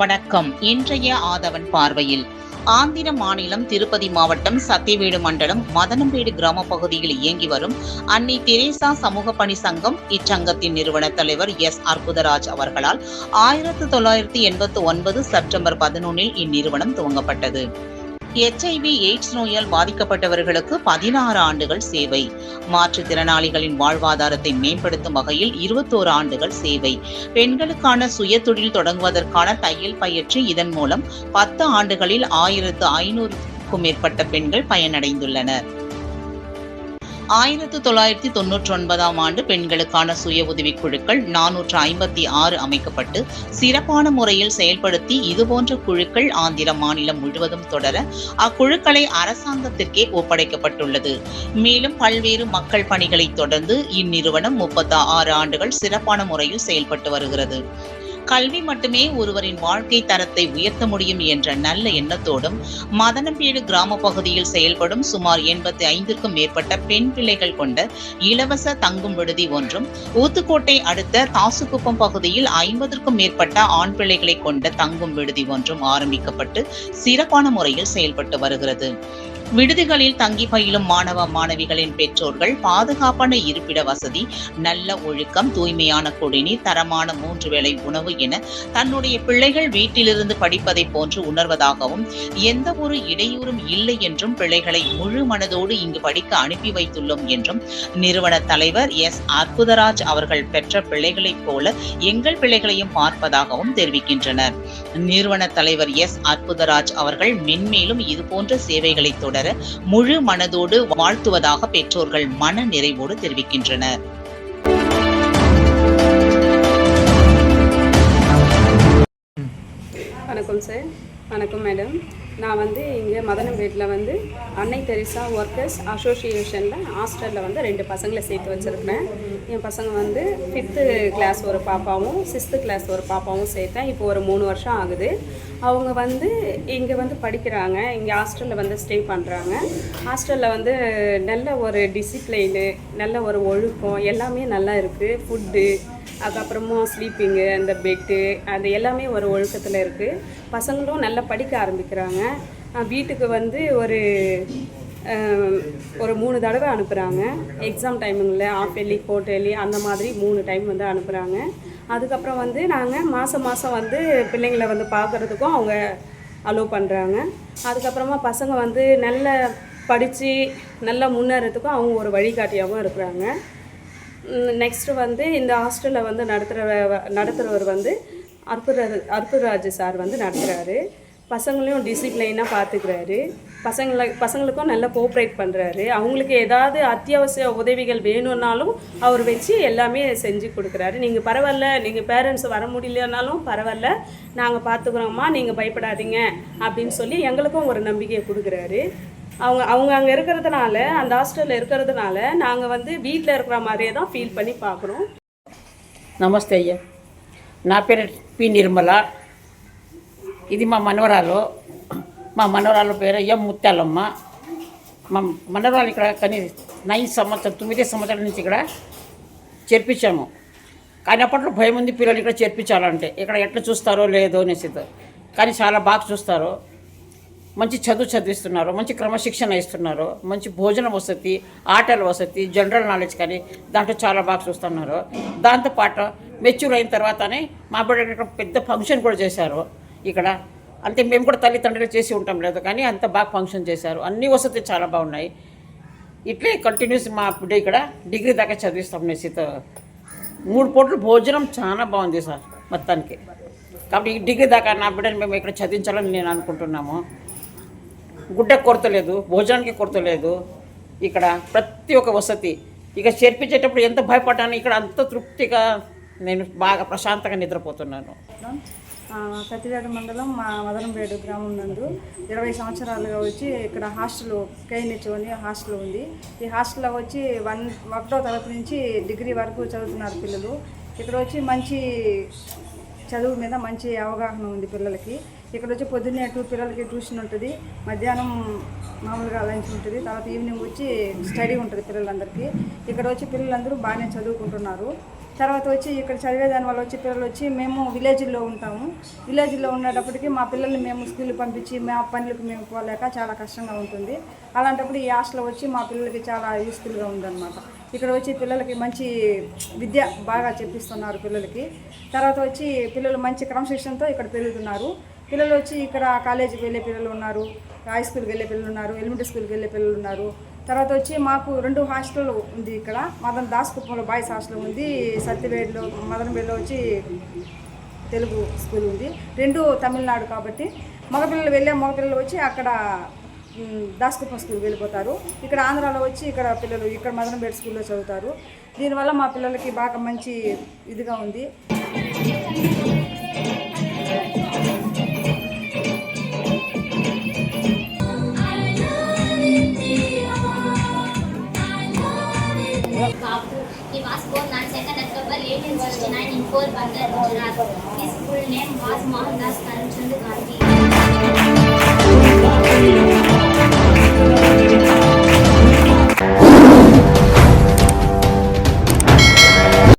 வணக்கம். இன்றைய ஆதவன் பார்வையில் ஆந்திர மாநிலம் திருப்பதி மாவட்டம் சத்தியவேடு மண்டலம் மதனம்பேடு கிராம பகுதியில் இயங்கி வரும் அன்னை தெரேசா சமூக பணி சங்கம். இச்சங்கத்தின் நிறுவன தலைவர் எஸ் அற்புதராஜ் அவர்களால் 1989 செப்டம்பர் 11 இந்நிறுவனம் துவங்கப்பட்டது. HIV எய்ட்ஸ் நோயால் பாதிக்கப்பட்டவர்களுக்கு 16 ஆண்டுகள் சேவை, மாற்றுத்திறனாளிகளின் வாழ்வாதாரத்தை மேம்படுத்தும் வகையில் 21 ஆண்டுகள் சேவை, பெண்களுக்கான சுய தொழில் தொடங்குவதற்கான தையல் பயிற்சி. இதன் மூலம் 10 ஆண்டுகளில் 1500க்கும் மேற்பட்ட பெண்கள் பயனடைந்துள்ளனர். 1999 ஆண்டு பெண்களுக்கான சுய உதவிக் குழுக்கள் 456 அமைக்கப்பட்டு சிறப்பான முறையில் செயல்படுத்தி இதுபோன்ற குழுக்கள் ஆந்திர மாநிலம் முழுவதும் தொடர அக்குழுக்களை அரசாங்கத்திற்கே ஒப்படைக்கப்பட்டுள்ளது. மேலும் பல்வேறு மக்கள் பணிகளை தொடர்ந்து இந்நிறுவனம் 36 ஆண்டுகள் சிறப்பான முறையில் செயல்பட்டு வருகிறது. கல்வி மட்டுமே ஒருவரின் வாழ்க்கை தரத்தை உயர்த்த முடியும் என்ற நல்ல எண்ணத்தோடும் மதனம்பேடு கிராம பகுதியில் செயல்படும் சுமார் 85க்கும் மேற்பட்ட பெண் பிள்ளைகள் கொண்ட இலவச தங்கும் விடுதி ஒன்றும், ஊத்துக்கோட்டை அடுத்த தாசுக்குப்பம் பகுதியில் 50க்கும் மேற்பட்ட ஆண் பிள்ளைகளை கொண்ட தங்கும் விடுதி ஒன்றும் ஆரம்பிக்கப்பட்டு சிறப்பான முறையில் செயல்பட்டு வருகிறது. விடுதிகளில் தங்கி பயிலும் மாணவ மாணவிகளின் பெற்றோர்கள் பாதுகாப்பான இருப்பிட வசதி, நல்ல ஒழுக்கம், தூய்மையான குடிநீர், தரமான 3 வேளை உணவு என தன்னுடைய பிள்ளைகள் வீட்டிலிருந்து படிப்பதை போன்று உணர்வதாகவும், எந்த ஒரு இடையூறும் இல்லை என்றும், பிள்ளைகளை முழு மனதோடு இங்கு படிக்க அனுப்பி வைத்துள்ளோம் என்றும் நிறுவன தலைவர் எஸ் அற்புதராஜ் அவர்கள் பெற்ற பிள்ளைகளைப் போல எங்கள் பிள்ளைகளையும் பார்ப்பதாகவும் தெரிவிக்கின்றனர். நிறுவன தலைவர் எஸ் அற்புதராஜ் அவர்கள் மென்மேலும் இதுபோன்ற சேவைகளை தொடர முழு மனதோடு வாழ்த்துவதாக பெற்றோர்கள் மன நிறைவோடு தெரிவிக்கின்றனர். வணக்கம் சார். வணக்கம் மேடம். நான் இங்கே மதனம்பேட்டில் அன்னை தெரேசா ஒர்க்கர்ஸ் அசோசியேஷனில் ஹாஸ்டலில் 2 பசங்களை சேர்த்து வச்சுருக்கிறேன். என் பசங்க 5th கிளாஸ் ஒரு பாப்பாவும் 6th கிளாஸ் ஒரு பாப்பாவும் சேர்த்தேன். இப்போ ஒரு 3 வருஷம் ஆகுது. அவங்க இங்கே படிக்கிறாங்க. இங்கே ஹாஸ்டலில் ஸ்டே பண்ணுறாங்க. ஹாஸ்டலில் நல்ல ஒரு டிசிப்ளைனு, நல்ல ஒரு ஒழுக்கம் எல்லாமே நல்லா இருக்குது. ஃபுட்டு, அதுக்கப்புறமா ஸ்லீப்பிங்கு, அந்த பெட்டு, அது எல்லாமே ஒரு ஒழுக்கத்தில் இருக்குது. பசங்களும் நல்லா படிக்க ஆரம்பிக்கிறாங்க. வீட்டுக்கு ஒரு 3 தடவை அனுப்புகிறாங்க. எக்ஸாம் டைமிங்கில் ஆஃப் இயர்லி, குவார்ட்டர்லி அந்த மாதிரி 3 டைம் அனுப்புகிறாங்க. அதுக்கப்புறம் நாங்கள் மாதம் பிள்ளைங்களை பார்க்குறதுக்கும் அவங்க அலோவ் பண்ணுறாங்க. அதுக்கப்புறமா பசங்க நல்ல படித்து நல்லா முன்னேறதுக்கும் அவங்க ஒரு வழிகாட்டியாகவும் இருக்கிறாங்க. நெக்ஸ்ட்டு இந்த ஹாஸ்டலில் நடத்துகிறவர் அற்புதராஜ் சார் நடத்துகிறாரு. பசங்களையும் டிசிப்ளைனாக பார்த்துக்கிறாரு. பசங்களுக்கும் நல்லா கோஆப்ரேட் பண்ணுறாரு. அவங்களுக்கு ஏதாவது அத்தியாவசிய உதவிகள் வேணும்னாலும் அவர் வச்சு எல்லாமே செஞ்சு கொடுக்குறாரு. நீங்கள் பரவாயில்ல, நீங்கள் பேரண்ட்ஸ் வர முடியலனாலும் பரவாயில்ல, நாங்கள் பார்த்துக்குறோம்மா, நீங்கள் பயப்படாதீங்க அப்படின்னு சொல்லி எங்களுக்கும் ஒரு நம்பிக்கையை கொடுக்குறாரு. அவங்க அங்கே இருக்கிறதுனால, அந்த ஹாஸ்டலில் இருக்கிறதுனால நாங்கள் வீட்டில் இருக்கிற மாதிரியே தான் ஃபீல் பண்ணி பார்க்குறோம். నమస్తే అయ్యా, నా పేరు పి నిర్మల. ఇది మా మనవరాలు పేరు ఎం ముత్యాలమ్మ. మా మనవరాలు ఇక్కడ కానీ 9 సంవత్సరాల నుంచి ఇక్కడ చేర్పించాము. కానీ అప్పట్లో భయం ఉంది పిల్లలు ఇక్కడ చేర్పించాలంటే, ఇక్కడ ఎట్లా చూస్తారో లేదో అనేసి. కానీ చాలా బాగా చూస్తారు. మంచి చదివిస్తున్నారు, మంచి క్రమశిక్షణ ఇస్తున్నారు, మంచి భోజన వసతి, ఆటల వసతి, జనరల్ నాలెడ్జ్ కానీ దాంట్లో చాలా బాగా చూస్తున్నారు. దాంతోపాటు మెచ్యూర్ అయిన తర్వాతనే మా బిడ్డ ఇక్కడ పెద్ద ఫంక్షన్ కూడా చేశారు ఇక్కడ. అంతే, మేము కూడా తల్లిదండ్రులు చేసి ఉంటాం లేదు, కానీ అంత బాగా ఫంక్షన్ చేశారు. అన్ని వసతి చాలా బాగున్నాయి. ఇట్లే కంటిన్యూస్ మా బిడ్డ ఇక్కడ డిగ్రీ దాకా చదివిస్తాం నేసితో. 3 పూటలు భోజనం చాలా బాగుంది సార్ మొత్తానికి. కాబట్టి ఈ డిగ్రీ దాకా నా బిడ్డని మేము ఇక్కడ చదివించాలని నేను అనుకుంటున్నాము. గుడ్డకు కొరత లేదు, భోజనానికి కొరత లేదు. ఇక్కడ ప్రతి ఒక్క వసతి. ఇక చేర్పించేటప్పుడు ఎంత భయపడ్డాను, ఇక్కడ అంత తృప్తిగా నేను బాగా ప్రశాంతంగా నిద్రపోతున్నాను. సత్యవేడు మండలం మదనంపేడు గ్రామం నందు 20 సంవత్సరాలుగా వచ్చి ఇక్కడ హాస్టల్ KNH అని హాస్టల్ ఉంది. ఈ హాస్టల్లో వచ్చి 1వ తరగతి నుంచి డిగ్రీ వరకు చదువుతున్నారు పిల్లలు. ఇక్కడ వచ్చి మంచి చదువు మీద మంచి అవగాహన ఉంది పిల్లలకి. ఇక్కడ వచ్చి పొద్దున్నే పిల్లలకి ట్యూషన్ ఉంటుంది, మధ్యాహ్నం మామూలుగా లంచ్ ఉంటుంది, తర్వాత ఈవినింగ్ వచ్చి స్టడీ ఉంటుంది పిల్లలందరికీ. ఇక్కడ వచ్చి పిల్లలందరూ బాగానే చదువుకుంటున్నారు. తర్వాత వచ్చి ఇక్కడ చదివేదాని వల్ల వచ్చి పిల్లలు వచ్చి మేము విలేజ్లో ఉంటాము. విలేజ్లో ఉండేటప్పటికి మా పిల్లల్ని మేము స్కూల్కి పంపించి మా పనులకు మేము పోలేక చాలా కష్టంగా ఉంటుంది. అలాంటప్పుడు ఈ హాస్టల్ వచ్చి మా పిల్లలకి చాలా యూస్ఫుల్గా ఉందన్నమాట. ఇక్కడ వచ్చి పిల్లలకి మంచి విద్య బాగా చెప్పిస్తున్నారు పిల్లలకి. తర్వాత వచ్చి పిల్లలు మంచి క్రమశిక్షణతో ఇక్కడ పెరుగుతున్నారు. పిల్లలు వచ్చి ఇక్కడ కాలేజీకి వెళ్ళే పిల్లలు ఉన్నారు, హై స్కూల్కి వెళ్ళే పిల్లలు ఉన్నారు, ఎలిమెంటరీ స్కూల్కి వెళ్ళే పిల్లలు ఉన్నారు. తర్వాత వచ్చి మాకు 2 హాస్టల్ ఉంది. ఇక్కడ మదన్ దాస్కుప్పంలో బాయ్స్ హాస్టల్ ఉంది, సత్యవేడ్లో మదనపేటలో వచ్చి తెలుగు స్కూల్ ఉంది. 2 తమిళనాడు కాబట్టి మగపిల్లలు వచ్చి అక్కడ దాస్కుప్పం స్కూల్కి వెళ్ళిపోతారు. ఇక్కడ ఆంధ్రాలో వచ్చి ఇక్కడ పిల్లలు ఇక్కడ మదనపేట స్కూల్లో చదువుతారు. దీనివల్ల మా పిల్లలకి బాగా మంచి ఇదిగా ఉంది. Babu. He was born on 2nd October 1869 in Porbandar, Gujarat. His full name was Mohandas Karamchand Gandhi.